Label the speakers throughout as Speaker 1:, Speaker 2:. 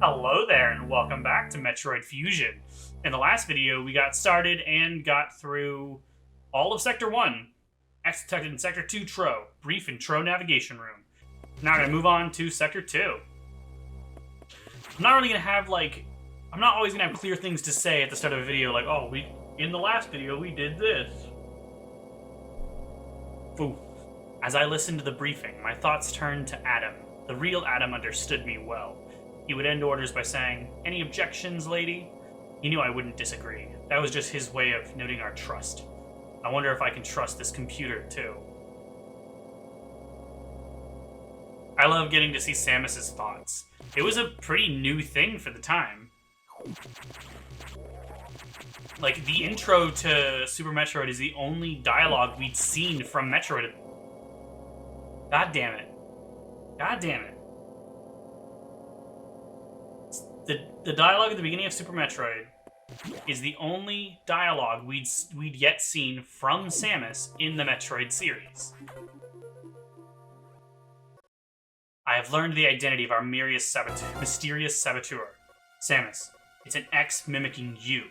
Speaker 1: Hello there, and welcome back to Metroid Fusion. In the last video, we got started and got through all of Sector 1, X detected in Sector 2 Tro, brief intro navigation room. Now I'm going to move on to Sector 2. I'm not really going to have, I'm not always going to have clear things to say at the start of a video, like, oh, in the last video, we did this. Ooh. As I listened to the briefing, my thoughts turned to Adam. The real Adam understood me well. He would end orders by saying, "Any objections, lady?" He knew I wouldn't disagree. That was just his way of noting our trust. I wonder if I can trust this computer, too. I love getting to see Samus's thoughts. It was a pretty new thing for the time. Like, the intro to Super Metroid is the only dialogue we'd seen from Metroid. God damn it. God damn it. The dialogue at the beginning of Super Metroid is the only dialogue we'd yet seen from Samus in the Metroid series. I have learned the identity of our mysterious saboteur. Samus, it's an X mimicking you.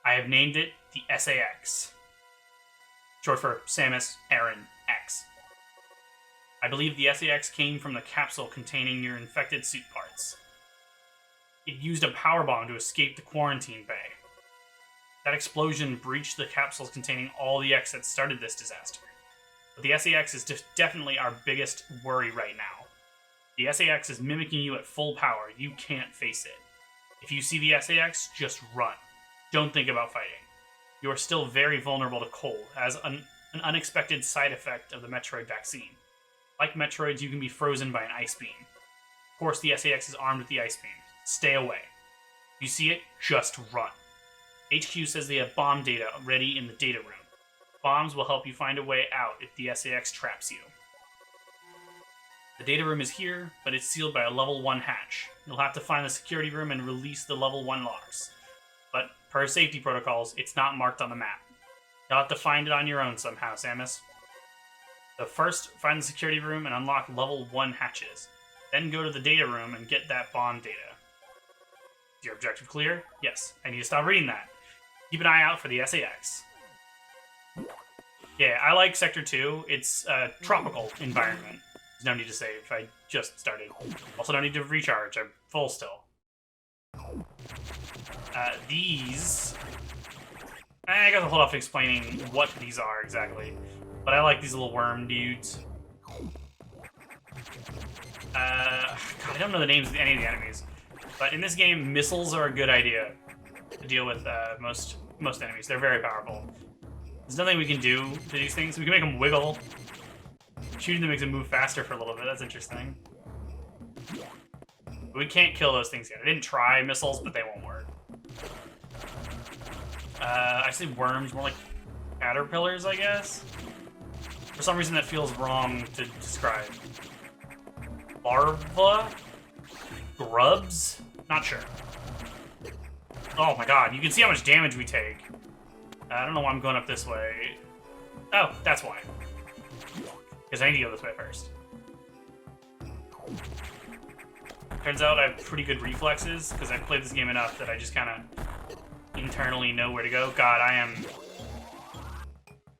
Speaker 1: I have named it the SAX. Short for Samus Aran X. I believe the SAX came from the capsule containing your infected suit parts. It used a power bomb to escape the quarantine bay. That explosion breached the capsules containing all the X that started this disaster. But the SAX is definitely our biggest worry right now. The SAX is mimicking you at full power. You can't face it. If you see the SAX, just run. Don't think about fighting. You are still very vulnerable to cold, as an unexpected side effect of the Metroid vaccine. Like Metroids, you can be frozen by an ice beam. Of course, the SAX is armed with the ice beam. Stay away. If you see it, just run. HQ says they have bomb data ready in the data room. Bombs will help you find a way out if the SAX traps you. The data room is here, but it's sealed by a level 1 hatch. You'll have to find the security room and release the level 1 locks. But per safety protocols, it's not marked on the map. You'll have to find it on your own somehow, Samus. So first, find the security room and unlock level 1 hatches. Then go to the data room and get that bomb data. Is your objective clear? Yes. I need to stop reading that. Keep an eye out for the SAX. Yeah, I like Sector 2. It's a tropical environment. There's no need to save. I just started. Also, no need to recharge. I'm full still. These... I gotta hold off explaining what these are exactly. But I like these little worm dudes. God, I don't know the names of any of the enemies. But in this game, missiles are a good idea to deal with most enemies. They're very powerful. There's nothing we can do to these things. We can make them wiggle. Shooting them makes them move faster for a little bit. That's interesting. But we can't kill those things yet. I didn't try missiles, but they won't work. I say worms, more like caterpillars, I guess? For some reason that feels wrong to describe. Larva? Grubs? Not sure. Oh my god, you can see how much damage we take. I don't know why I'm going up this way. Oh, that's why. Because I need to go this way first. Turns out I have pretty good reflexes, because I've played this game enough that I just kind of internally know where to go. God, I am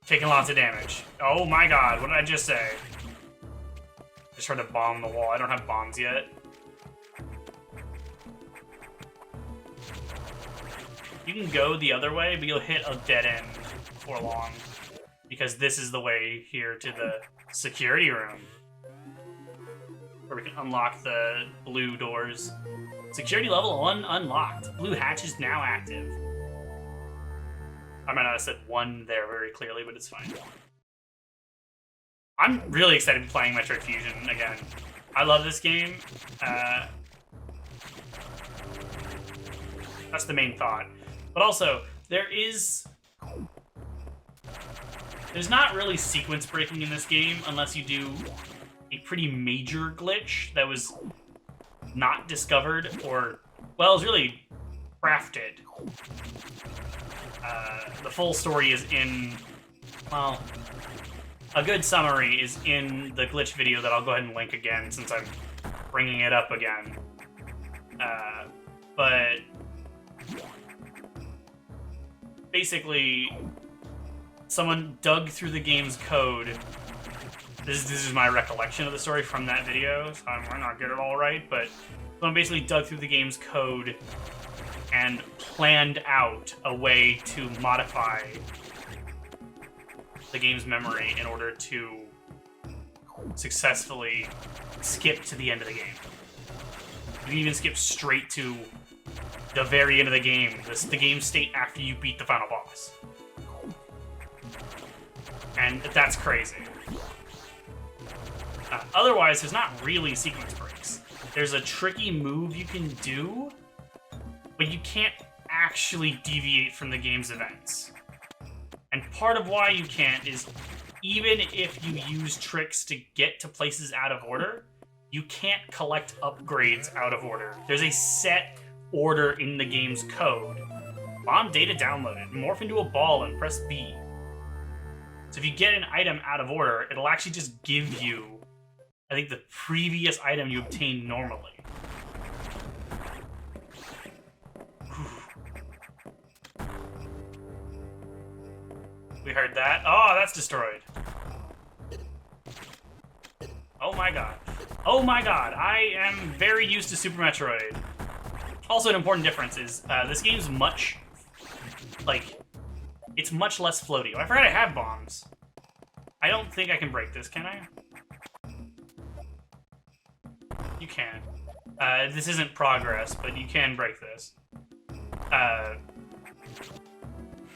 Speaker 1: taking lots of damage. Oh my god, what did I just say? Just tried to bomb the wall. I don't have bombs yet. You can go the other way, but you'll hit a dead end before long. Because this is the way here to the security room. Where we can unlock the blue doors. Security level 1 unlocked. Blue hatch is now active. I might not have said 1 there very clearly, but it's fine. I'm really excited to be playing Metroid Fusion again. I love this game. That's the main thought. But also, there's not really sequence breaking in this game unless you do a pretty major glitch that was not discovered or, well, it was really crafted. The full story is in, well, a good summary is in the glitch video that I'll go ahead and link again since I'm bringing it up again. But basically, someone dug through the game's code. This is my recollection of the story from that video, so I might not get it all right, but someone basically dug through the game's code and planned out a way to modify the game's memory in order to successfully skip to the end of the game. You can even skip straight to the very end of the game, the game state after you beat the final boss. And that's crazy. Otherwise, there's not really sequence breaks. There's a tricky move you can do, but you can't actually deviate from the game's events. And part of why you can't is, even if you use tricks to get to places out of order, you can't collect upgrades out of order. There's a set order in the game's code. Bomb data downloaded. Morph into a ball and press B. So if you get an item out of order, it'll actually just give you, I think, the previous item you obtained normally. We heard that. Oh, that's destroyed. Oh my god. Oh my god, I am very used to Super Metroid. Also, an important difference is this game's much, it's much less floaty. Oh, I forgot I have bombs. I don't think I can break this, can I? You can. This isn't progress, but you can break this.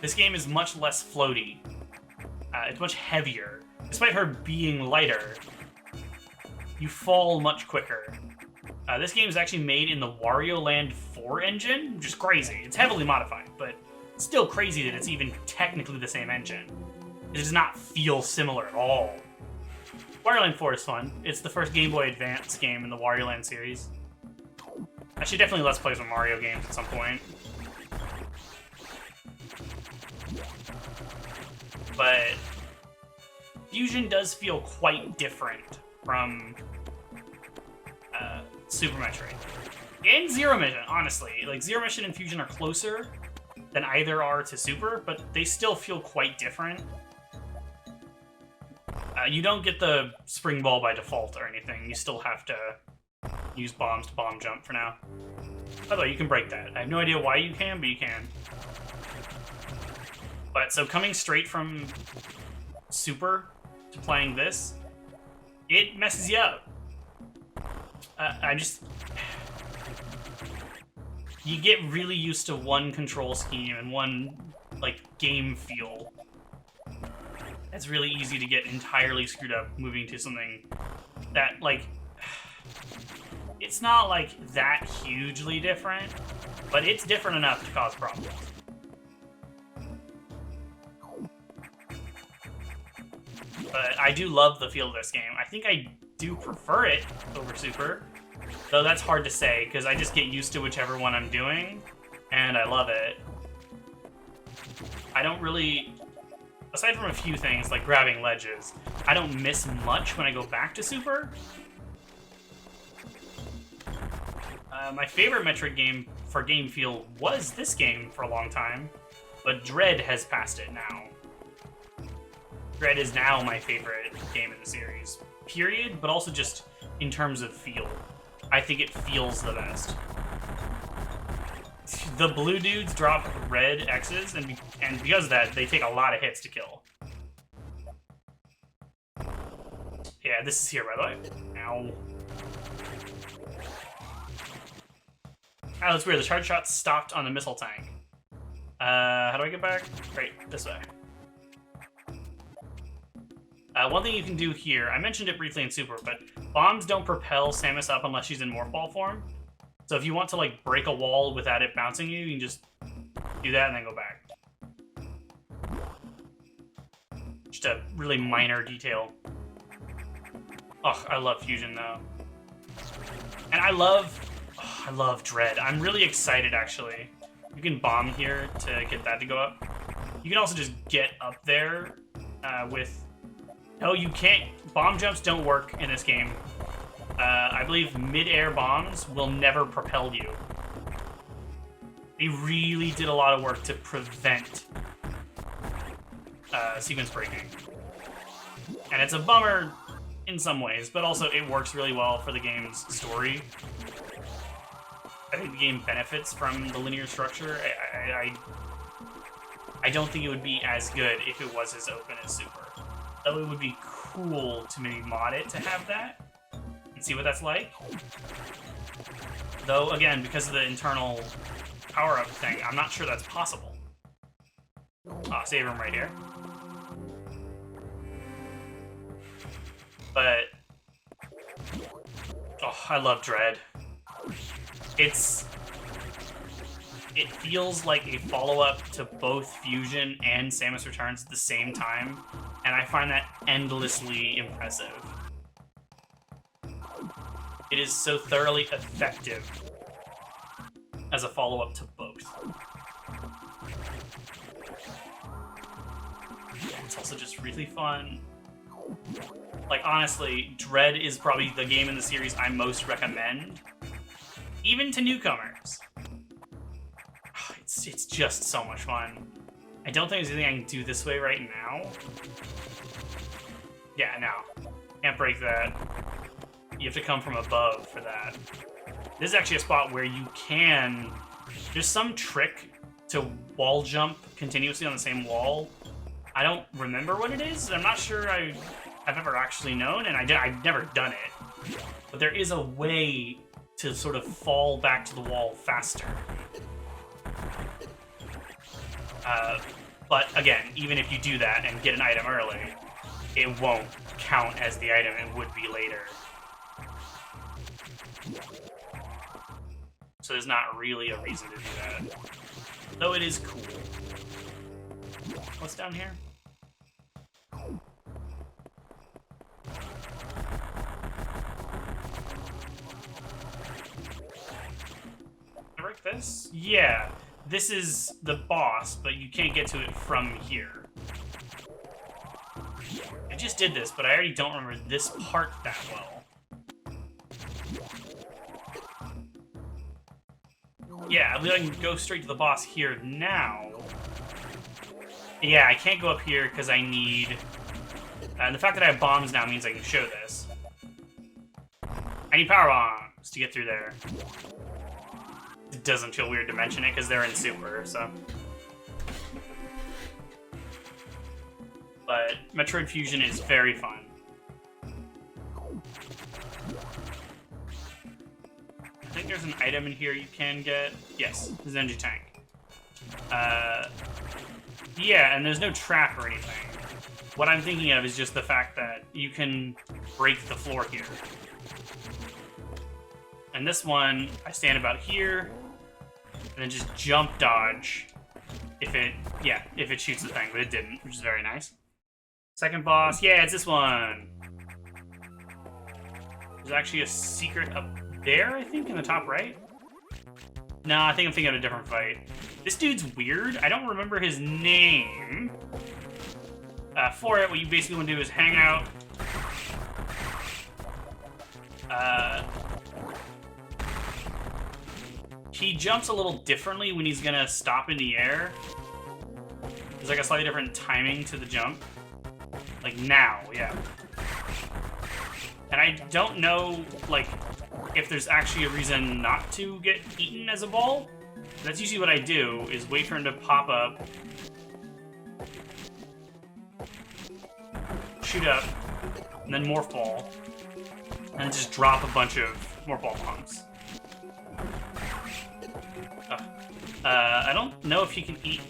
Speaker 1: This game is much less floaty. It's much heavier. Despite her being lighter, you fall much quicker. This game is actually made in the Wario Land 4 engine, which is crazy. It's heavily modified, but it's still crazy that it's even technically the same engine. It does not feel similar at all. Wario Land 4 is fun. It's the first Game Boy Advance game in the Wario Land series. I should definitely let's play some Mario games at some point. But Fusion does feel quite different from Super Metroid. And Zero Mission, honestly. Like, Zero Mission and Fusion are closer than either are to Super, but they still feel quite different. You don't get the spring ball by default or anything. You still have to use bombs to bomb jump for now. By the way, you can break that. I have no idea why you can, but you can. But, so coming straight from Super to playing this, it messes you up. You get really used to one control scheme and one, game feel. It's really easy to get entirely screwed up moving to something that, it's not, that hugely different, but it's different enough to cause problems. But I do love the feel of this game. I think I do prefer it over Super, though that's hard to say, because I just get used to whichever one I'm doing, and I love it. I don't really, aside from a few things, like grabbing ledges, I don't miss much when I go back to Super. My favorite Metroid game for game feel was this game for a long time, but Dread has passed it now. Dread is now my favorite game in the series, period, but also just in terms of feel. I think it feels the best. The blue dudes drop red X's, and because of that, they take a lot of hits to kill. Yeah, this is here, by the way. Ow. Oh, that's weird. The charge shot stopped on the missile tank. How do I get back? Right, this way. One thing you can do here, I mentioned it briefly in Super, but bombs don't propel Samus up unless she's in Morph Ball form. So if you want to, break a wall without it bouncing you, you can just do that and then go back. Just a really minor detail. Oh, I love Fusion, though. And I love Dread. I'm really excited, actually. You can bomb here to get that to go up. You can also just get up there with... No, you can't. Bomb jumps don't work in this game. I believe mid-air bombs will never propel you. They really did a lot of work to prevent sequence breaking. And it's a bummer in some ways, but also it works really well for the game's story. I think the game benefits from the linear structure. I don't think it would be as good if it was as open as Super. Though it would be cool to maybe mod it to have that and see what that's like. Though, again, because of the internal power-up thing, I'm not sure that's possible. Save room right here. But, oh, I love Dread. It feels like a follow-up to both Fusion and Samus Returns at the same time, and I find that endlessly impressive. It is so thoroughly effective as a follow-up to both. It's also just really fun. Like, honestly, Dread is probably the game in the series I most recommend, even to newcomers. It's just so much fun. I don't think there's anything I can do this way right now. Yeah, no. Can't break that. You have to come from above for that. This is actually a spot where you can... There's some trick to wall jump continuously on the same wall. I don't remember what it is. I'm not sure I've ever actually known, and I've never done it. But there is a way to sort of fall back to the wall faster. But again, even if you do that and get an item early, it won't count as the item it would be later. So there's not really a reason to do that. Though it is cool. What's down here? Can I break this? Yeah. This is the boss, but you can't get to it from here. I just did this, but I already don't remember this part that well. Yeah, I believe I can go straight to the boss here now. Yeah, I can't go up here because I need... the fact that I have bombs now means I can show this. I need power bombs to get through there. It doesn't feel weird to mention it because they're in Super, so... But Metroid Fusion is very fun. I think there's an item in here you can get. Yes, the Zenji tank. Yeah, and there's no trap or anything. What I'm thinking of is just the fact that you can break the floor here. And this one, I stand about here, and then just jump dodge if it shoots the thing, but it didn't, which is very nice. Second boss, yeah, it's this one. There's actually a secret up there, I think, in the top right. No, I think I'm thinking of a different fight. This dude's weird. I don't remember his name. For it, what you basically want to do is hang out. He jumps a little differently when he's gonna stop in the air. There's like a slightly different timing to the jump. Like now, yeah. And I don't know, like, if there's actually a reason not to get eaten as a ball. That's usually what I do, is wait for him to pop up, shoot up, and then morph ball, and then just drop a bunch of morph ball bombs. I don't know if he can eat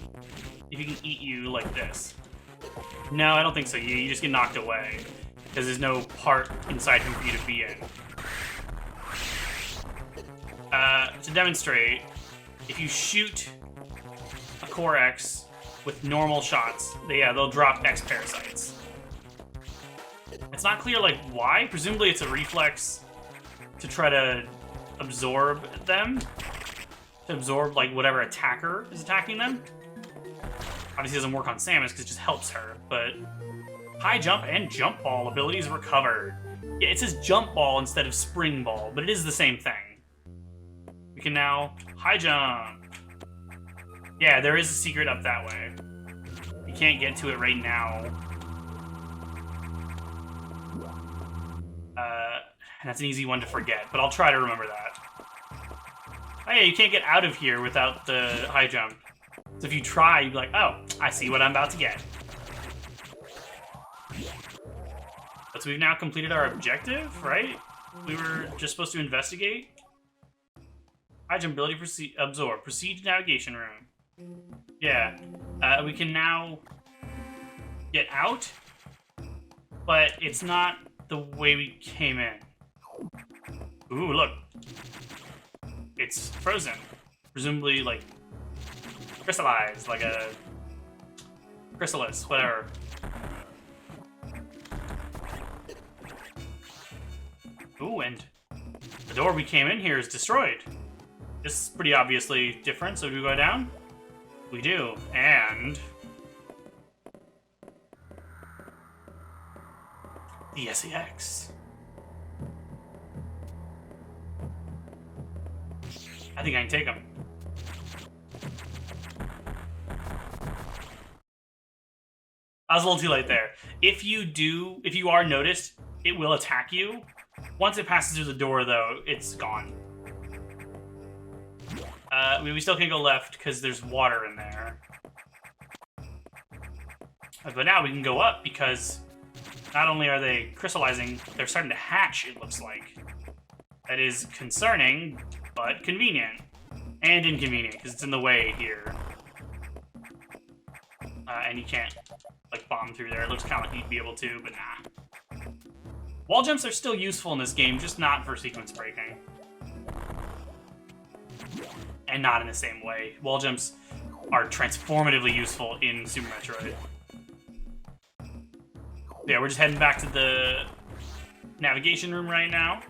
Speaker 1: you like this. No, I don't think so. You just get knocked away because there's no part inside him for you to be in. To demonstrate, if you shoot a Core X with normal shots, they'll drop X parasites. It's not clear, like, why. Presumably it's a reflex to try to absorb them. To absorb, like, whatever attacker is attacking them. Obviously it doesn't work on Samus because it just helps her, but high jump and jump ball abilities recovered. Yeah, it says jump ball instead of spring ball, but it is the same thing. We can now high jump. Yeah, there is a secret up that way. You can't get to it right now. And that's an easy one to forget, but I'll try to remember that. Oh yeah, you can't get out of here without the high jump. So if you try, you'd be like, oh, I see what I'm about to get. But so we've now completed our objective, right? We were just supposed to investigate. High jump ability, absorb. Proceed to navigation room. Yeah. We can now get out, but it's not the way we came in. Ooh, look. It's frozen. Presumably, like, crystallized, like a chrysalis, whatever. Ooh, and the door we came in here is destroyed. This is pretty obviously different, so do we go down? We do, and... the SAX. I think I can take him. I was a little too late there. If you are noticed, it will attack you. Once it passes through the door, though, it's gone. We still can't go left because there's water in there. But now we can go up because not only are they crystallizing, they're starting to hatch, it looks like. That is concerning, but convenient. And inconvenient, because it's in the way here. And you can't, like, bomb through there. It looks kind of like you'd be able to, but nah. Wall jumps are still useful in this game, just not for sequence breaking. And not in the same way. Wall jumps are transformatively useful in Super Metroid. Yeah, we're just heading back to the navigation room right now.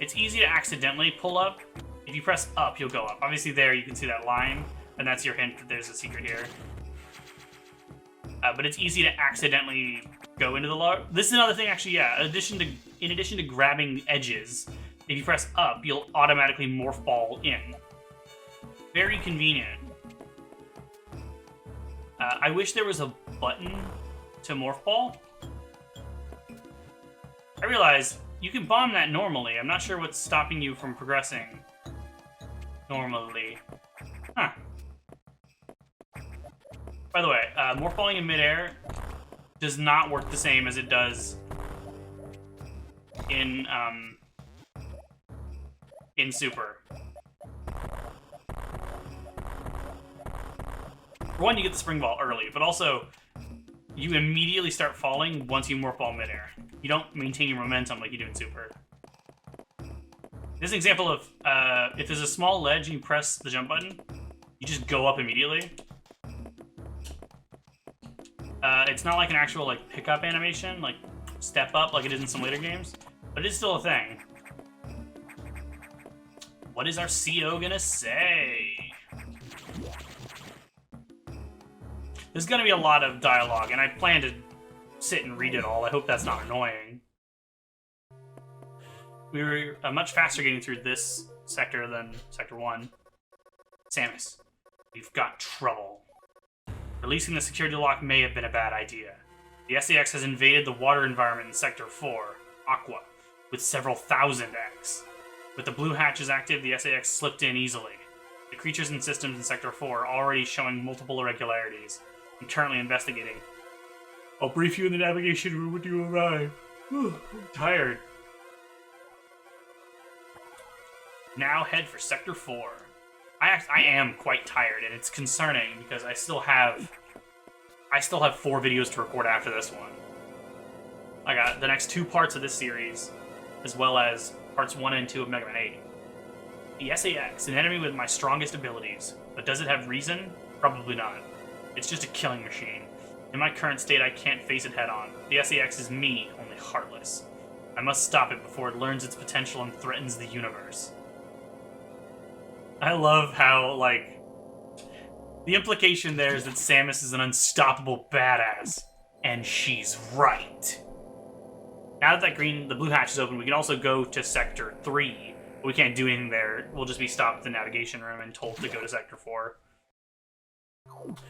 Speaker 1: It's easy to accidentally pull up. If you press up, you'll go up. Obviously there you can see that line, and that's your hint that there's a secret here. But it's easy to accidentally go into the lower. This is another thing, actually, yeah. In addition to grabbing edges, if you press up, you'll automatically morph ball in. Very convenient. I wish there was a button to morph ball. I realize you can bomb that normally. I'm not sure what's stopping you from progressing normally. Huh. By the way, morph balling in midair does not work the same as it does in Super. For one, you get the spring ball early, but also you immediately start falling once you morph ball midair. You don't maintain your momentum like you do in Super. This is an example of if there's a small ledge and you press the jump button, you just go up immediately. It's not like an actual like pickup animation, like step up like it is in some later games, but it is still a thing. What is our CO gonna say? There's gonna be a lot of dialogue, and I plan to sit and read it all. I hope that's not annoying. We were much faster getting through this sector than Sector 1. Samus, we've got trouble. Releasing the security lock may have been a bad idea. The SAX has invaded the water environment in Sector 4, Aqua, with several thousand X. With the blue hatches active, the SAX slipped in easily. The creatures and systems in Sector 4 are already showing multiple irregularities. I'm currently investigating. I'll brief you in the navigation room when you arrive. I'm tired. Now head for Sector 4. I am quite tired, and it's concerning because I still have 4 videos to record after this one. I got the next 2 parts of this series, as well as parts 1 and 2 of Mega Man 8. The SAX, an enemy with my strongest abilities, but does it have reason? Probably not. It's just a killing machine. In my current state, I can't face it head on. The SAX is me, only heartless. I must stop it before it learns its potential and threatens the universe. I love how, like, the implication there is that Samus is an unstoppable badass, and she's right. Now that the blue hatch is open, we can also go to Sector 3. We can't do anything there. We'll just be stopped at the navigation room and told to go to Sector 4.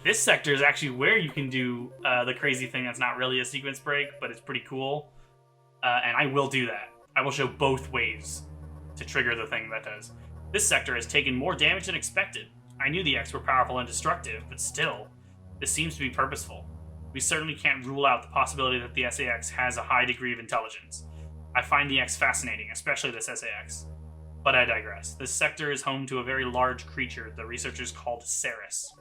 Speaker 1: This sector is actually where you can do the crazy thing that's not really a sequence break, but it's pretty cool. And I will do that. I will show both ways to trigger the thing that does. This sector has taken more damage than expected. I knew the X were powerful and destructive, but still, this seems to be purposeful. We certainly can't rule out the possibility that the SAX has a high degree of intelligence. I find the X fascinating, especially this SAX. But I digress. This sector is home to a very large creature the researchers called Ceres.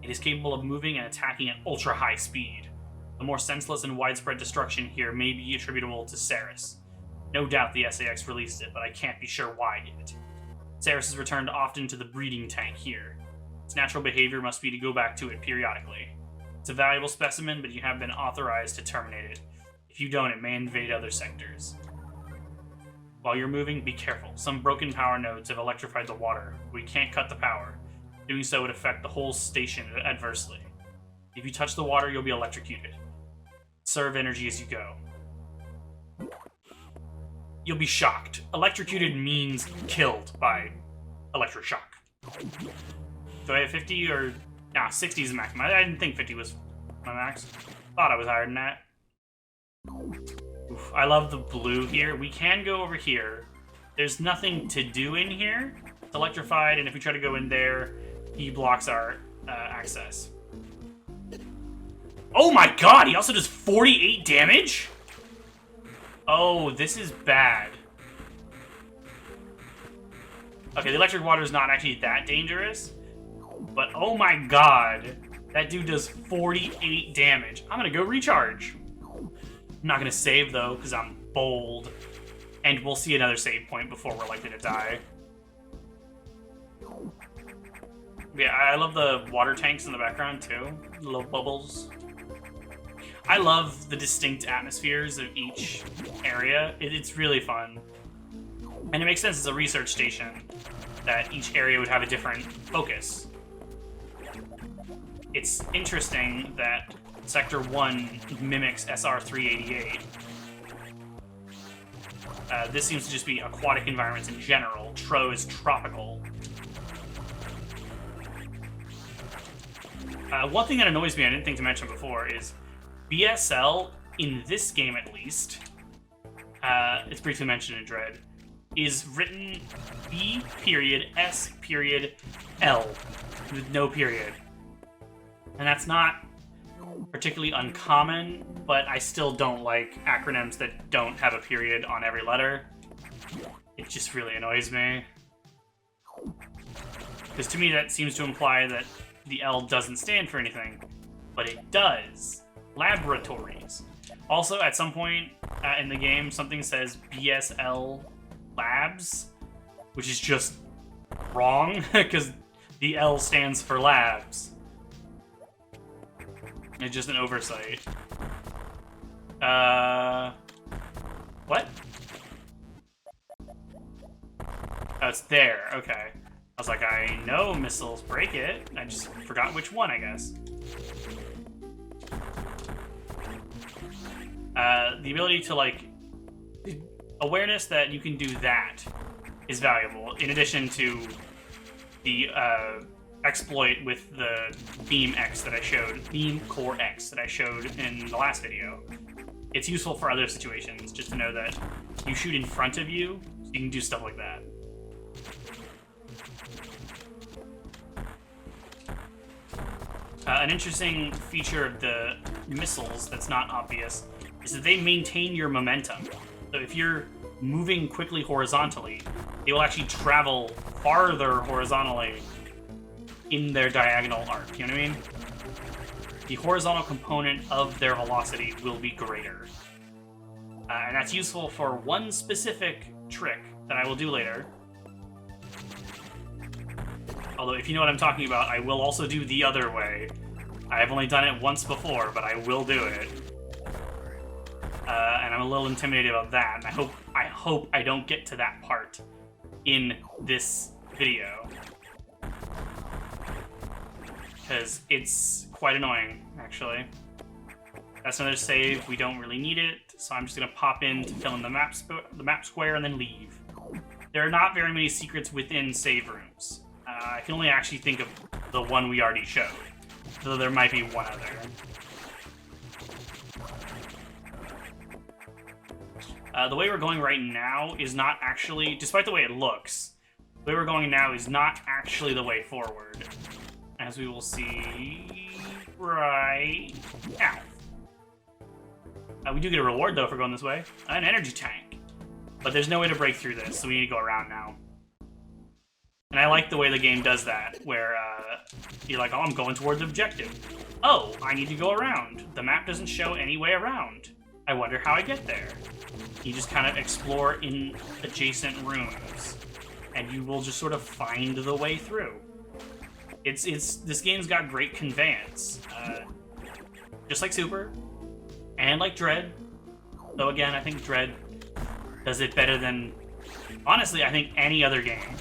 Speaker 1: It is capable of moving and attacking at ultra-high speed. The more senseless and widespread destruction here may be attributable to Ceres. No doubt the SAX released it, but I can't be sure why yet. Ceres is returned often to the breeding tank here. Its natural behavior must be to go back to it periodically. It's a valuable specimen, but you have been authorized to terminate it. If you don't, it may invade other sectors. While you're moving, be careful. Some broken power nodes have electrified the water. We can't cut the power. Doing so would affect the whole station adversely. If you touch the water, you'll be electrocuted. Conserve energy as you go. You'll be shocked. Electrocuted means killed by electric shock. Do I have 50 or... Nah, 60 is the maximum. I didn't think 50 was my max. Thought I was higher than that. Oof, I love the blue here. We can go over here. There's nothing to do in here. It's electrified, and if we try to go in there, he blocks our access. Oh my god, he also does 48 damage? Oh, this is bad. Okay, the electric water is not actually that dangerous. But oh my god, that dude does 48 damage. I'm gonna go recharge. I'm not gonna save though, because I'm bold. And we'll see another save point before we're likely to die. Yeah, I love the water tanks in the background too. The little bubbles. I love the distinct atmospheres of each area. It's really fun. And it makes sense as a research station that each area would have a different focus. It's interesting that Sector 1 mimics SR-388. This seems to just be aquatic environments in general. Tro is tropical. One thing that annoys me, I didn't think to mention before, is BSL, in this game at least, it's briefly mentioned in Dread, is written B.S.L with no period. And that's not particularly uncommon, but I still don't like acronyms that don't have a period on every letter. It just really annoys me. Because to me that seems to imply that the L doesn't stand for anything, but it does. Laboratories. Also, at some point in the game, something says BSL Labs, which is just wrong, because the L stands for Labs. It's just an oversight. What? Oh, it's there. Okay. I was like, I know missiles break it. I just forgot which one, I guess. The ability to, like... Awareness that you can do that is valuable, in addition to the, exploit with the Beam X that I showed, Beam Core X that I showed in the last video. It's useful for other situations, just to know that you shoot in front of you, so you can do stuff like that. An interesting feature of the missiles that's not obvious is that they maintain your momentum. So if you're moving quickly horizontally, they will actually travel farther horizontally in their diagonal arc, you know what I mean? The horizontal component of their velocity will be greater. And that's useful for one specific trick that I will do later. Although, if you know what I'm talking about, I will also do the other way. I've only done it once before, but I will do it. And I'm a little intimidated about that, and I hope I don't get to that part in this video. Because it's quite annoying, actually. That's another save. We don't really need it, so I'm just gonna pop in to fill in the map square and then leave. There are not very many secrets within save rooms. I can only actually think of the one we already showed, though there might be one other. The way we're going right now is not actually, despite the way it looks, the way we're going now is not actually the way forward, as we will see right now. We do get a reward, though, for going this way. An energy tank. But there's no way to break through this, so we need to go around now. And I like the way the game does that, where you're like, oh, I'm going toward the objective. Oh, I need to go around. The map doesn't show any way around. I wonder how I get there. You just kind of explore in adjacent rooms, and you will just sort of find the way through. This game's got great conveyance. Just like Super, and like Dread. Though again, I think Dread does it better than, honestly, I think any other game.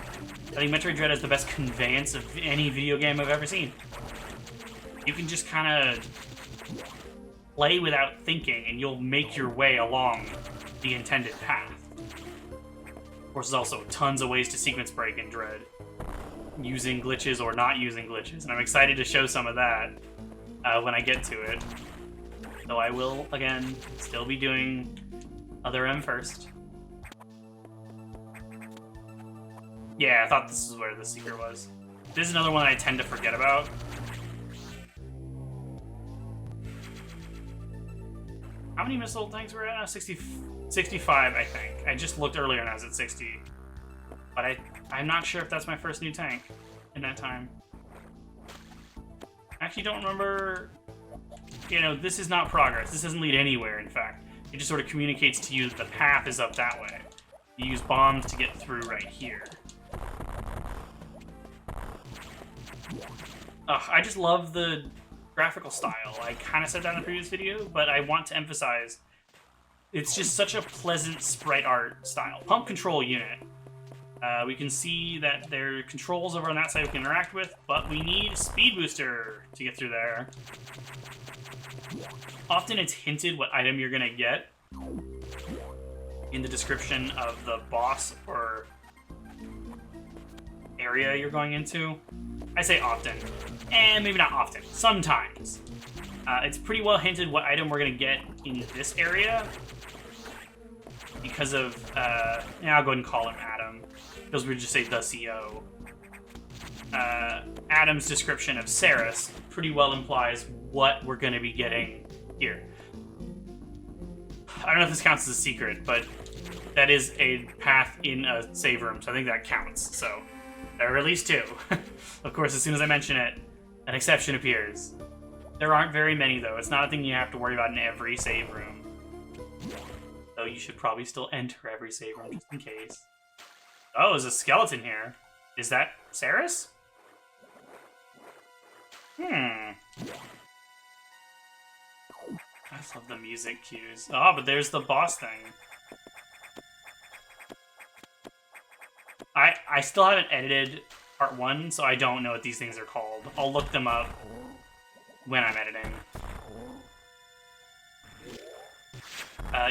Speaker 1: I think Metroid Dread has the best conveyance of any video game I've ever seen. You can just kind of play without thinking, and you'll make your way along the intended path. Of course, there's also tons of ways to sequence break in Dread, using glitches or not using glitches, and I'm excited to show some of that when I get to it. Though I will, again, still be doing Other M first. Yeah, I thought this is where the secret was. This is another one I tend to forget about. How many missile tanks were at now? 65, I think. I just looked earlier and I was at 60. But I'm not sure if that's my first new tank in that time. I actually don't remember. You know, this is not progress. This doesn't lead anywhere, in fact. It just sort of communicates to you that the path is up that way. You use bombs to get through right here. Ugh, I just love the graphical style. I kind of said that in the previous video, but I want to emphasize it's just such a pleasant sprite art style. Pump control unit. We can see that there are controls over on that side we can interact with, but we need speed booster to get through there. Often it's hinted what item you're gonna get in the description of the boss or area you're going into. I say often, and maybe not often, sometimes. It's pretty well hinted what item we're gonna get in this area because of, I'll go ahead and call him Adam, because we just say the CO. Adam's description of Ceres pretty well implies what we're gonna be getting here. I don't know if this counts as a secret, but that is a path in a save room, so I think that counts. So there are at least two. Of course, as soon as I mention it, an exception appears. There aren't very many, though. It's not a thing you have to worry about in every save room. Though you should probably still enter every save room just in case. Oh, there's a skeleton here. Is that Ceres? I just love the music cues. Oh, but there's the boss thing. I still haven't edited part 1, so I don't know what these things are called. I'll look them up when I'm editing.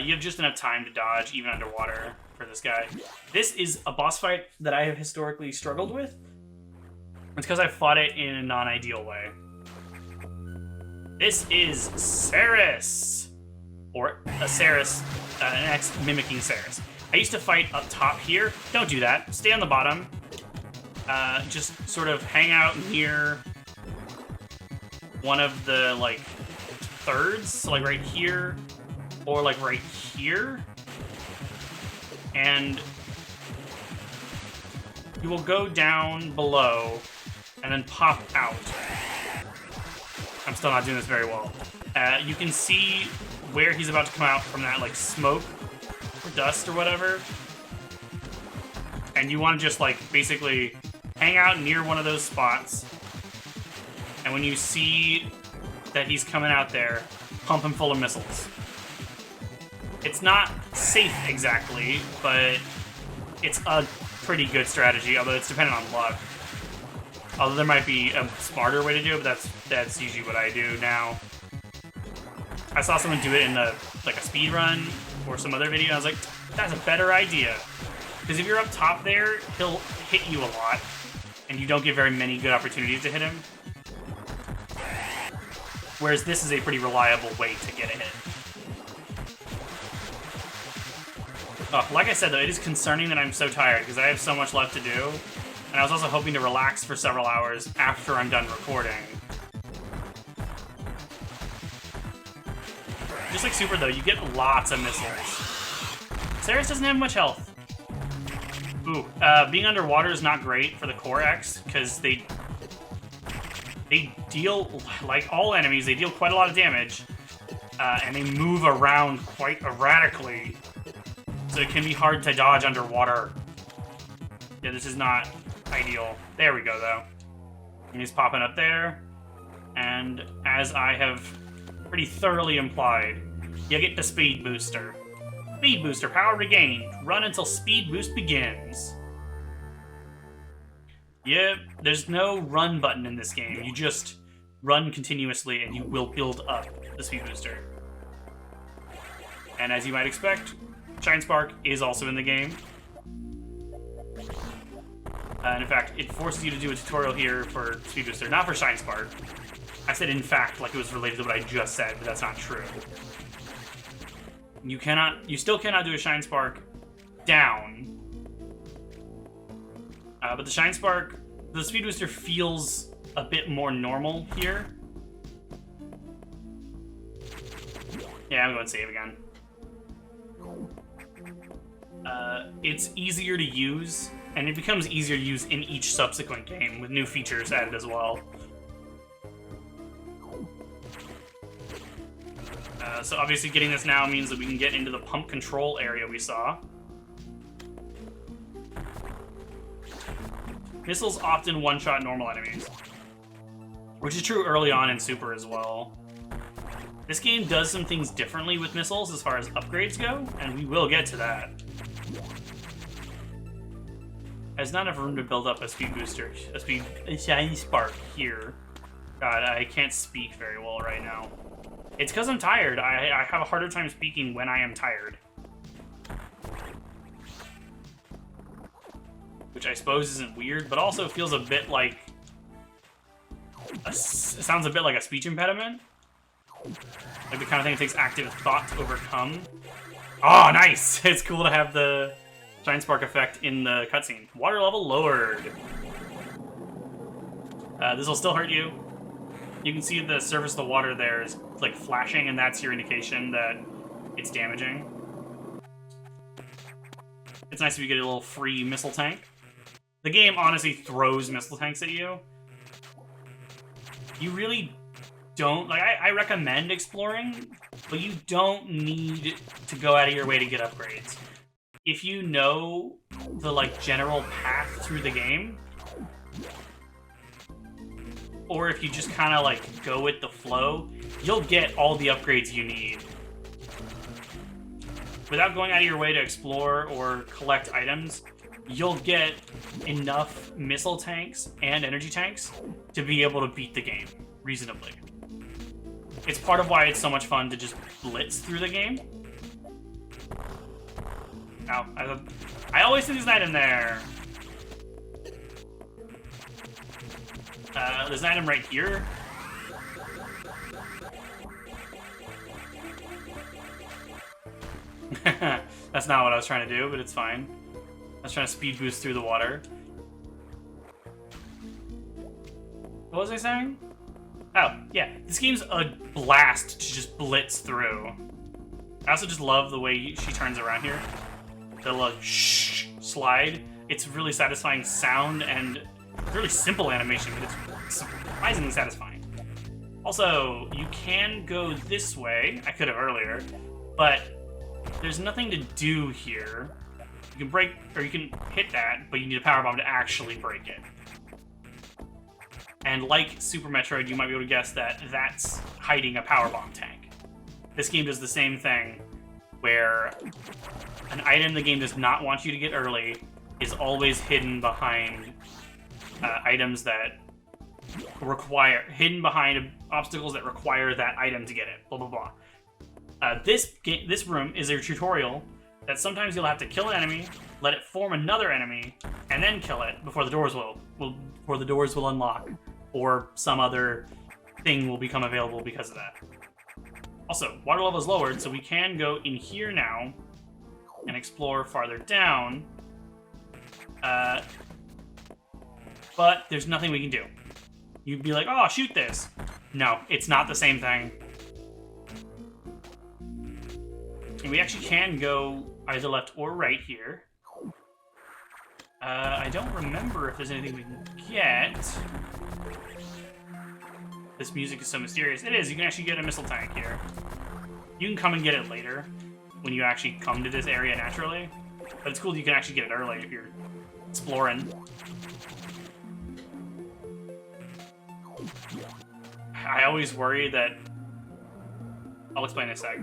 Speaker 1: You have just enough time to dodge, even underwater, for this guy. This is a boss fight that I have historically struggled with. It's because I fought it in a non-ideal way. This is Ceres! Or a Ceres, an X mimicking Ceres. I used to fight up top here. Don't do that. Stay on the bottom. Just sort of hang out near one of the, like, thirds. So, like, right here. Or, like, right here. And you will go down below and then pop out. I'm still not doing this very well. You can see where he's about to come out from that, like, smoke or dust or whatever. And you want to just, like, basically hang out near one of those spots. And when you see that he's coming out there, pump him full of missiles. It's not safe exactly, but it's a pretty good strategy, although it's dependent on luck. Although there might be a smarter way to do it, but that's usually what I do now. I saw someone do it in a speed run or some other video, and I was like, that's a better idea. Because if you're up top there, he'll hit you a lot, and you don't get very many good opportunities to hit him. Whereas this is a pretty reliable way to get a hit. Oh, like I said, though, it is concerning that I'm so tired, because I have so much left to do. And I was also hoping to relax for several hours after I'm done recording. Just like Super, though, you get lots of missiles. Ceres doesn't have much health. Ooh, being underwater is not great for the Core X, because they deal, like all enemies, they deal quite a lot of damage, and they move around quite erratically, so it can be hard to dodge underwater. Yeah, this is not ideal. There we go, though. And he's popping up there, and as I have pretty thoroughly implied, you get the Speed Booster. Speed Booster, power regained. Run until Speed Boost begins. Yep, there's no run button in this game. You just run continuously and you will build up the Speed Booster. And as you might expect, Shine Spark is also in the game. And in fact, it forces you to do a tutorial here for Speed Booster, not for Shine Spark. I said in fact like it was related to what I just said, but that's not true. You still cannot do a Shine Spark down. But the Shine Spark, the Speed Booster feels a bit more normal here. Yeah, I'm going to save again. It's easier to use, and it becomes easier to use in each subsequent game, with new features added as well. So obviously getting this now means that we can get into the pump control area we saw. Missiles often one-shot normal enemies, which is true early on in Super as well. This game does some things differently with missiles as far as upgrades go, and we will get to that. There's not enough room to build up a Speed Booster, a Shine Spark here. God, I can't speak very well right now. It's because I'm tired. I have a harder time speaking when I am tired. Which I suppose isn't weird, but also feels a bit like... it sounds a bit like a speech impediment. Like the kind of thing it takes active thought to overcome. Oh, nice! It's cool to have the Shine Spark effect in the cutscene. Water level lowered. This will still hurt you. You can see the surface of the water there is like flashing, and that's your indication that it's damaging. It's nice if you get a little free missile tank. The game honestly throws missile tanks at you. You really don't... like, I recommend exploring, but you don't need to go out of your way to get upgrades. If you know the, like, general path through the game, or if you just kind of, like, go with the flow, you'll get all the upgrades you need. Without going out of your way to explore or collect items, you'll get enough missile tanks and energy tanks to be able to beat the game reasonably. It's part of why it's so much fun to just blitz through the game. Ow, I always see there's an item there. There's an item right here. That's not what I was trying to do, but it's fine. I was trying to speed boost through the water. What was I saying? Oh, yeah. This game's a blast to just blitz through. I also just love the way she turns around here. The little shh slide. It's really satisfying sound and really simple animation, but it's surprisingly satisfying. Also, you can go this way. I could have earlier, but there's nothing to do here. You can break, or you can hit that, but you need a power bomb to actually break it. And like Super Metroid, you might be able to guess that that's hiding a power bomb tank. This game does the same thing, where an item the game does not want you to get early is always hidden behind items that hidden behind obstacles that require that item to get it. Blah, blah, blah. This room is a tutorial that sometimes you'll have to kill an enemy, let it form another enemy, and then kill it before the doors will unlock, or some other thing will become available because of that. Also, water level is lowered, so we can go in here now and explore farther down. But there's nothing we can do. You'd be like, oh, shoot this. No, it's not the same thing. And we actually can go either left or right here. I don't remember if there's anything we can get. This music is so mysterious. It is. You can actually get a missile tank here. You can come and get it later when you actually come to this area naturally. But it's cool that you can actually get it early if you're exploring. I always worry that... I'll explain in a sec.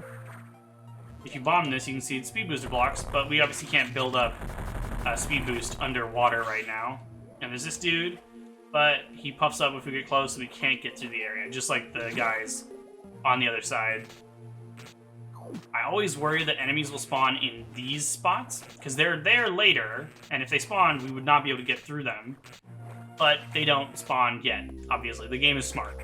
Speaker 1: If you bomb this, you can see it's speed booster blocks, but we obviously can't build up a speed boost underwater right now. And there's this dude, but he puffs up if we get close, so we can't get through the area, just like the guys on the other side. I always worry that enemies will spawn in these spots, because they're there later, and if they spawned, we would not be able to get through them. But they don't spawn yet, obviously. The game is smart.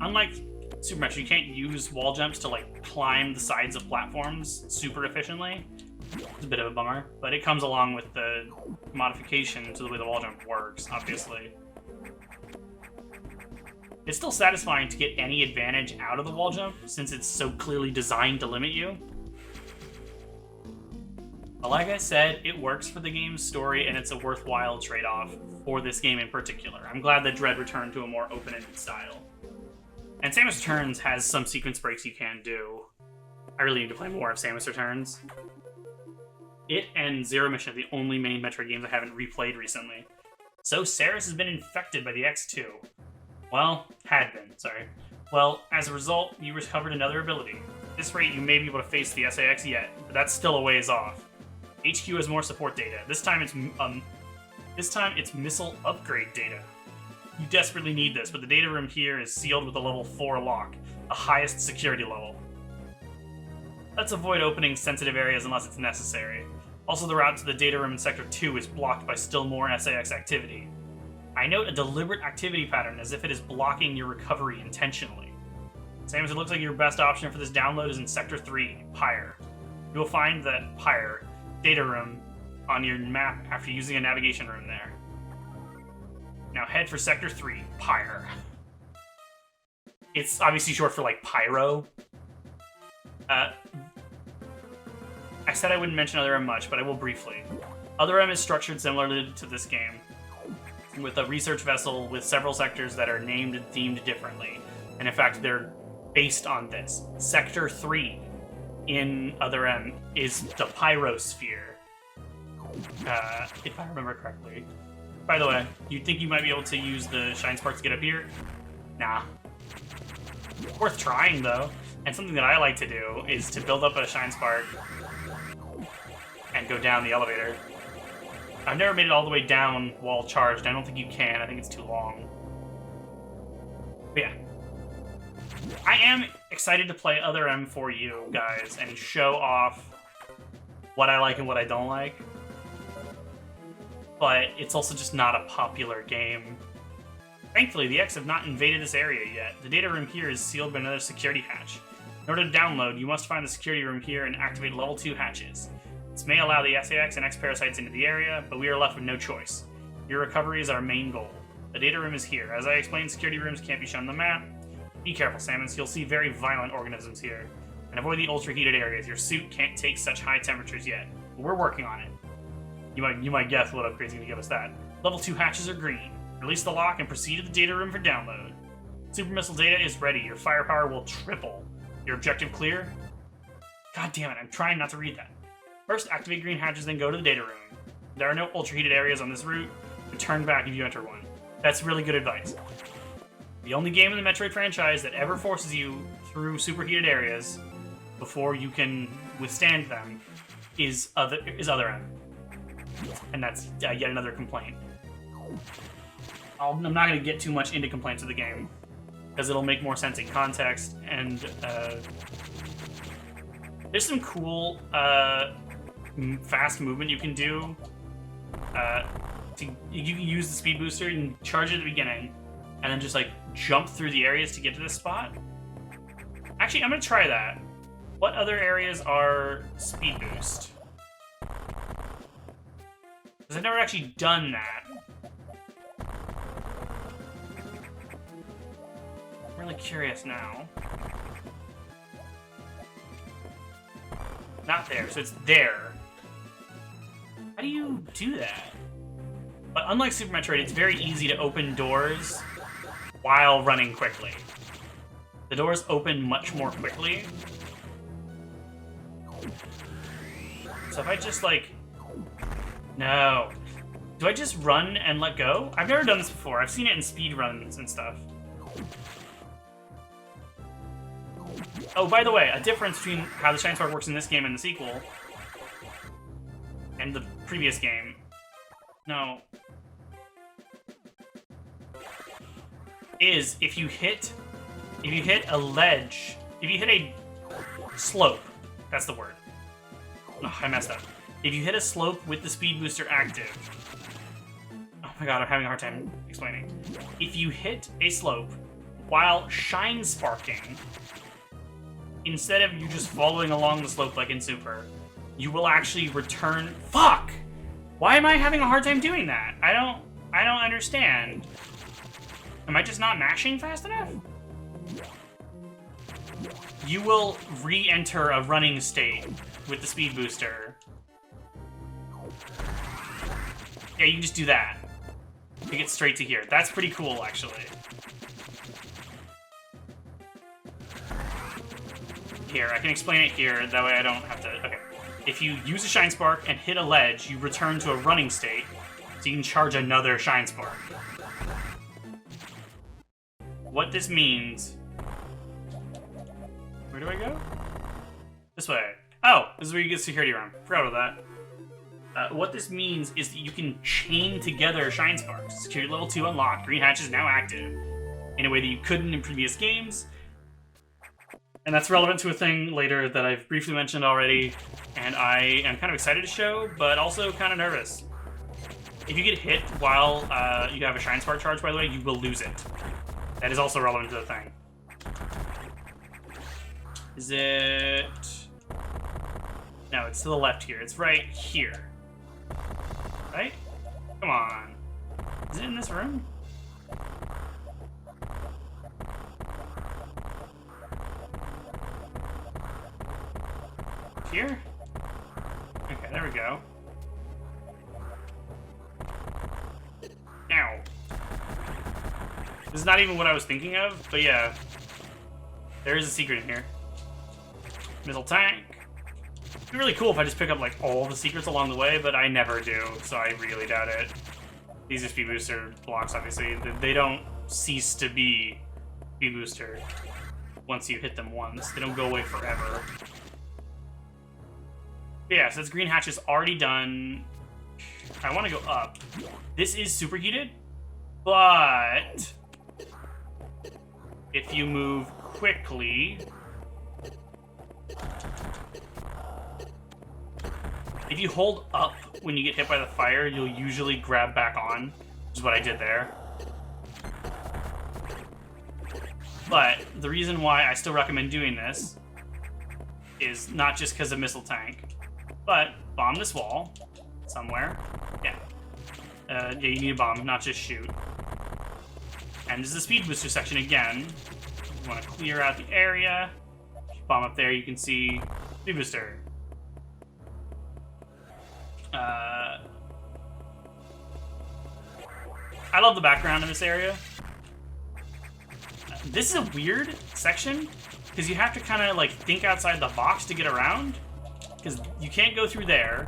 Speaker 1: Unlike Super Metroid, you can't use wall jumps to, like, climb the sides of platforms super efficiently. It's a bit of a bummer, but it comes along with the modification to the way the wall jump works, obviously. It's still satisfying to get any advantage out of the wall jump, since it's so clearly designed to limit you. But like I said, it works for the game's story, and it's a worthwhile trade-off for this game in particular. I'm glad that Dread returned to a more open-ended style. And Samus Returns has some sequence breaks you can do. I really need to play more of Samus Returns. It and Zero Mission are the only main Metroid games I haven't replayed recently. So Saris has been infected by the X2. Well, had been, sorry. Well, as a result, you recovered another ability. At this rate, you may be able to face the SAX yet, but that's still a ways off. HQ has more support data. This time it's missile upgrade data. You desperately need this, but the data room here is sealed with a level 4 lock, the highest security level. Let's avoid opening sensitive areas unless it's necessary. Also, the route to the data room in Sector 2 is blocked by still more SAX activity. I note a deliberate activity pattern as if it is blocking your recovery intentionally. Samus, it looks like your best option for this download is in Sector 3, Pyre. You will find that Pyre data room on your map after using a navigation room there. Now head for Sector 3, Pyre. It's obviously short for, like, Pyro. I said I wouldn't mention Other M much, but I will briefly. Other M is structured similarly to this game, with a research vessel with several sectors that are named and themed differently. And in fact, they're based on this. Sector 3 in Other M is the Pyrosphere, if I remember correctly. By the way, you'd think you might be able to use the Shine Spark to get up here? Nah. Worth trying, though. And something that I like to do is to build up a Shine Spark and go down the elevator. I've never made it all the way down while charged. I don't think you can. I think it's too long. But yeah. I am excited to play Other M for you guys and show off what I like and what I don't like. But it's also just not a popular game. Thankfully, the X have not invaded this area yet. The data room here is sealed by another security hatch. In order to download, you must find the security room here and activate level 2 hatches. This may allow the SAX and X parasites into the area, but we are left with no choice. Your recovery is our main goal. The data room is here. As I explained, security rooms can't be shown on the map. Be careful, Samus. You'll see very violent organisms here. And avoid the ultra-heated areas. Your suit can't take such high temperatures yet. But we're working on it. You might guess what upgrade's going to give us that. Level 2 hatches are green. Release the lock and proceed to the data room for download. Super missile data is ready. Your firepower will triple. Your objective clear? God damn it, I'm trying not to read that. First, activate green hatches, then go to the data room. There are no ultra-heated areas on this route, but turn back if you enter one. That's really good advice. The only game in the Metroid franchise that ever forces you through superheated areas before you can withstand them is Other M. And that's yet another complaint. I'm not going to get too much into complaints of the game, because it'll make more sense in context, and there's some cool fast movement you can do. You can use the speed booster, you can charge it at the beginning, and then just like jump through the areas to get to this spot. Actually, I'm going to try that. What other areas are speed boost? Because I've never actually done that. I'm really curious now. Not there, so it's there. How do you do that? But unlike Super Metroid, it's very easy to open doors while running quickly. The doors open much more quickly. So if I just, like... No. Do I just run and let go? I've never done this before. I've seen it in speedruns and stuff. Oh, by the way, a difference between how the Shine Spark works in this game and the sequel, and the previous game. No. Is if you hit a ledge, if you hit a slope, that's the word. Oh, I messed up. If you hit a slope with the speed booster active, oh my god, I'm having a hard time explaining. If you hit a slope while shine sparking, instead of you just following along the slope like in Super, you will actually return. Fuck! Why am I having a hard time doing that? I don't understand. Am I just not mashing fast enough? You will re-enter a running state with the speed booster. Yeah, you can just do that. You get straight to here. That's pretty cool, actually. Here, I can explain it here, that way I don't have to... Okay. If you use a Shine Spark and hit a ledge, you return to a running state, so you can charge another Shine Spark. What this means... Where do I go? This way. Oh, this is where you get security room. Forgot about that. What this means is that you can chain together Shine Sparks. Security level 2 unlocked. Green Hatch is now active in a way that you couldn't in previous games. And that's relevant to a thing later that I've briefly mentioned already, and I am kind of excited to show, but also kind of nervous. If you get hit while you have a Shine Spark charge, by the way, you will lose it. That is also relevant to the thing. Is it... No, it's to the left here. It's right here. Right? Come on. Is it in this room? Here? Okay, there we go. Ow. This is not even what I was thinking of, but yeah. There is a secret in here. Missile tank. It'd be really cool if I just pick up, like, all the secrets along the way, but I never do, so I really doubt it. These are speed booster blocks, obviously. They don't cease to be speed booster once you hit them once. They don't go away forever. But yeah, so this green hatch is already done. I want to go up. This is superheated, but if you move quickly, if you hold up when you get hit by the fire, you'll usually grab back on, which is what I did there. But the reason why I still recommend doing this is not just because of missile tank, but bomb this wall somewhere. Yeah. Yeah, you need a bomb, not just shoot. And this is the speed booster section again. You want to clear out the area. Bomb up there, you can see speed booster. I love the background in this area. This is a weird section because you have to kind of like think outside the box to get around. Because you can't go through there.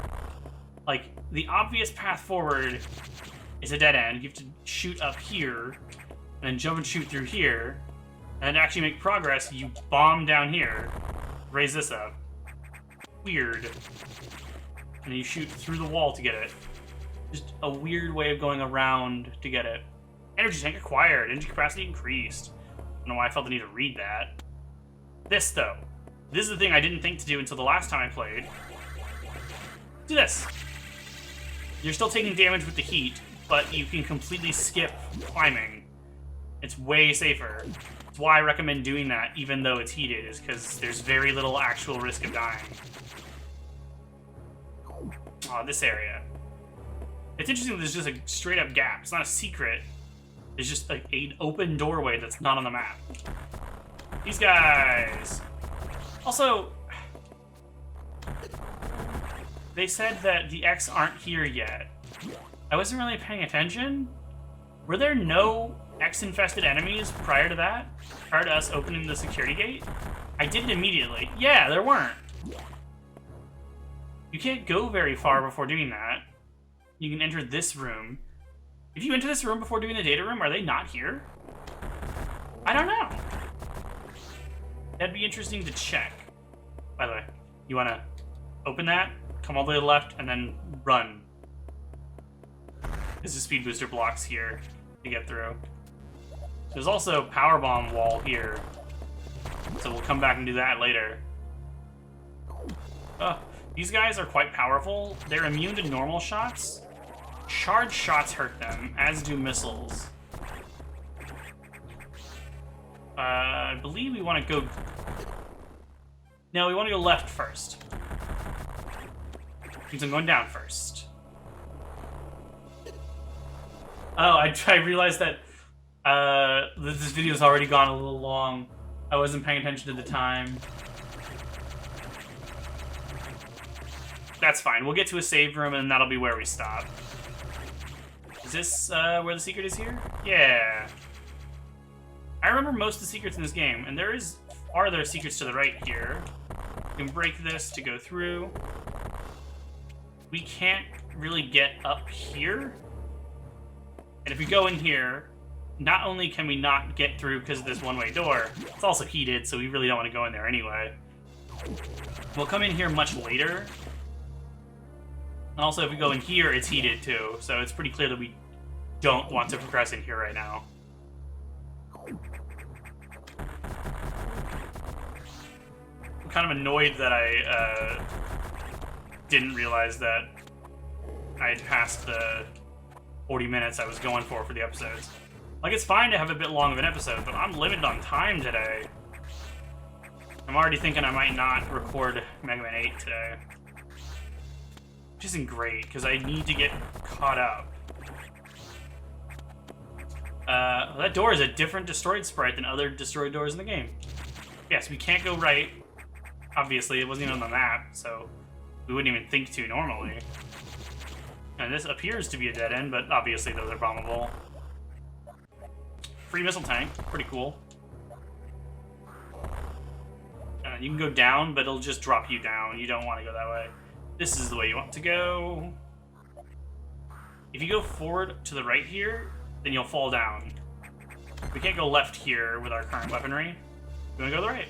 Speaker 1: Like, the obvious path forward is a dead end. You have to shoot up here, and then jump and shoot through here. And to actually make progress, you bomb down here. Raise this up. Weird. And then you shoot through the wall to get it. Just a weird way of going around to get it. Energy tank acquired. Energy capacity increased. I don't know why I felt the need to read that. This, though. This is the thing I didn't think to do until the last time I played. Do this. You're still taking damage with the heat, but you can completely skip climbing. It's way safer. That's why I recommend doing that, even though it's heated, is because there's very little actual risk of dying. Oh, this area. It's interesting that there's just a straight-up gap. It's not a secret. There's just like an open doorway that's not on the map. These guys. Also, they said that the X aren't here yet. I wasn't really paying attention. Were there no X-infested enemies prior to that? Prior to us opening the security gate? I did it immediately. Yeah, there weren't. You can't go very far before doing that. You can enter this room. If you enter this room before doing the data room, are they not here? I don't know. That'd be interesting to check. By the way, you want to open that, come all the way to the left, and then run. There's a speed booster blocks here to get through. There's also a power bomb wall here. So we'll come back and do that later. These guys are quite powerful. They're immune to normal shots. Charged shots hurt them, as do missiles. I believe we want to go... No, we want to go left first. Means I'm going down first. Oh, I realized that this video's already gone a little long. I wasn't paying attention to the time. That's fine. We'll get to a save room, and that'll be where we stop. Is this where the secret is here? Yeah. I remember most of the secrets in this game, and there are secrets to the right here. We can break this to go through. We can't really get up here. And if we go in here, not only can we not get through because of this one-way door, it's also heated, so we really don't want to go in there anyway. We'll come in here much later. And also, if we go in here, it's heated too, so it's pretty clear that we don't want to progress in here right now. I'm kind of annoyed that I didn't realize that I had passed the 40 minutes I was going for the episodes. Like, it's fine to have a bit long of an episode, but I'm limited on time today. I'm already thinking I might not record Mega Man 8 today. Which isn't great, because I need to get caught up. That door is a different destroyed sprite than other destroyed doors in the game. Yes, we can't go right. Obviously, it wasn't even on the map, so we wouldn't even think to normally. And this appears to be a dead end, but obviously those are bombable. Free missile tank, pretty cool. You can go down, but it'll just drop you down. You don't want to go that way. This is the way you want to go. If you go forward to the right here, then you'll fall down. We can't go left here with our current weaponry. We want to go to the right.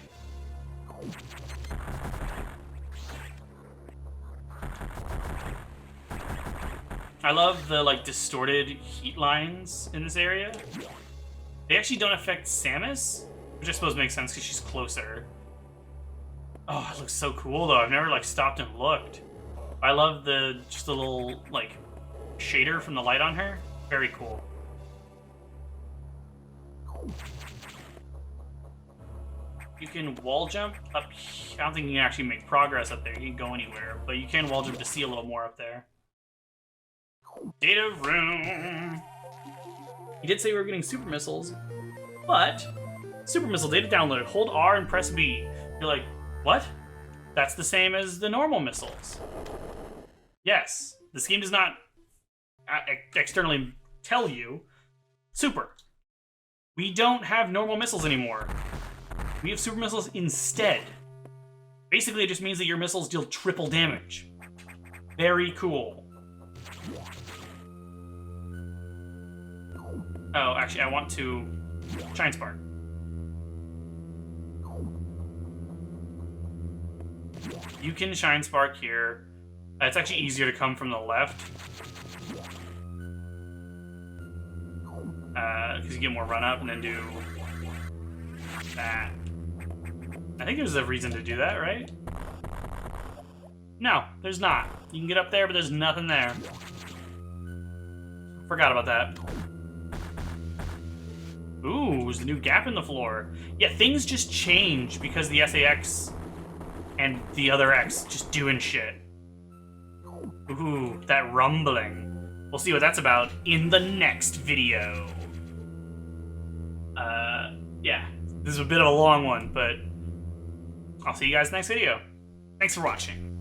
Speaker 1: I love the, like, distorted heat lines in this area. They actually don't affect Samus, which I suppose makes sense because she's closer. Oh, it looks so cool, though. I've never, like, stopped and looked. I love just the little, like, shader from the light on her. Very cool. You can wall jump up here. I don't think you can actually make progress up there. You can go anywhere, but you can wall jump to see a little more up there. Data room. He did say we were getting super missiles, but super missile data downloaded. Hold R and press B. You're like, what? That's the same as the normal missiles. Yes, this game does not externally tell you. Super. We don't have normal missiles anymore. We have super missiles instead. Basically, it just means that your missiles deal triple damage. Very cool. Oh, actually, I want to Shine Spark. You can Shine Spark here. It's actually easier to come from the left. Because you get more run up and then do that. I think there's a reason to do that, right? No, there's not. You can get up there, but there's nothing there. Forgot about that. Ooh, there's a new gap in the floor. Yeah, things just change because the SAX and the other X just doing shit. Ooh, that rumbling. We'll see what that's about in the next video. Yeah, this is a bit of a long one, but I'll see you guys next video. Thanks for watching.